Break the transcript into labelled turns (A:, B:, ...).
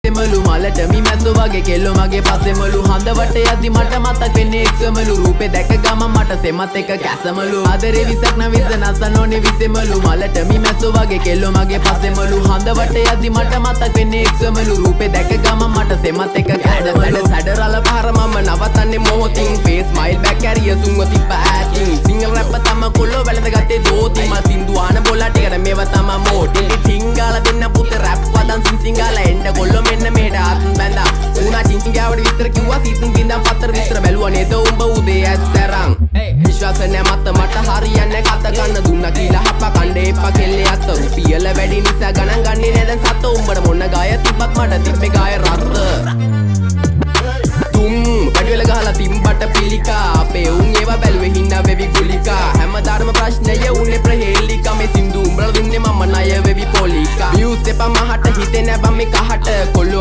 A: විසෙමලු මලට මිමැස්සෝ වගේ කෙල්ලෝ මගේ පස්සෙමලු හඳවට යද්දි මට මතක් වෙන්නේ එක්සමලු රූපේ දැක ගමන් මට සෙමත් එක කැසමලු ආදරේ විසක් නවිස නසනෝනේ විසෙමලු මලට මිමැස්සෝ වගේ කෙල්ලෝ මගේ පස්සෙමලු හඳවට යද්දි මට මතක් වෙන්නේ එක්සමලු රූපේ දැක ගමන් මට සෙමත් එක කැසමලු සැඩරල පහර මම නවතන්නේ මොහොතින් ෆේස් ස්මයිල් බැක් කැරිය සුන්ව තිබ්බ ඇතින් සිංගල් රැප් තම කොල්ලෝ වැළඳ ගත්තේ දෝති මා සින්දු ආන බොලා ටිකට මේව තම මෝටි ටිංගාල දෙන්න පුත රැප් වදන් සිංගාල එන්න කොල්ලෝ මෙන්න මෙහෙට ආත්ම බැඳා උනා චිංචිංගාවට විස්තර කිව්වා සීතුන් බින්දම් පතර විස්තර බැලුවා නේද උඹ උදේ ඇස්තරන් විශ්වාස නැ මත මට හරියන්නේ කත ගන්න දුන්නා කියලා හප්ප කණ්ඩේ එපා කෙල්ලේ අත රුපියල වැඩි නිසා ගණන් ගන්නේ නේද සත උඹට මොන ගාය තිබ්බත් මට තිබ්බේ ගාය රත්ත පඩිවල ගහලා තිම්බට පිළිකා අපේ උන් ඒවා බැලුවේ හින්නා වෙවි ගුලිකා හැමදාම ප්‍රශ්නය උන්නේ ප්‍රහේලිකා මේ සින්දු උඹලා දුන්නේ මම ණය වෙවි පොලිකා views එපා මහට හිතේ නැබම් මේ කහට කොල්ලෝ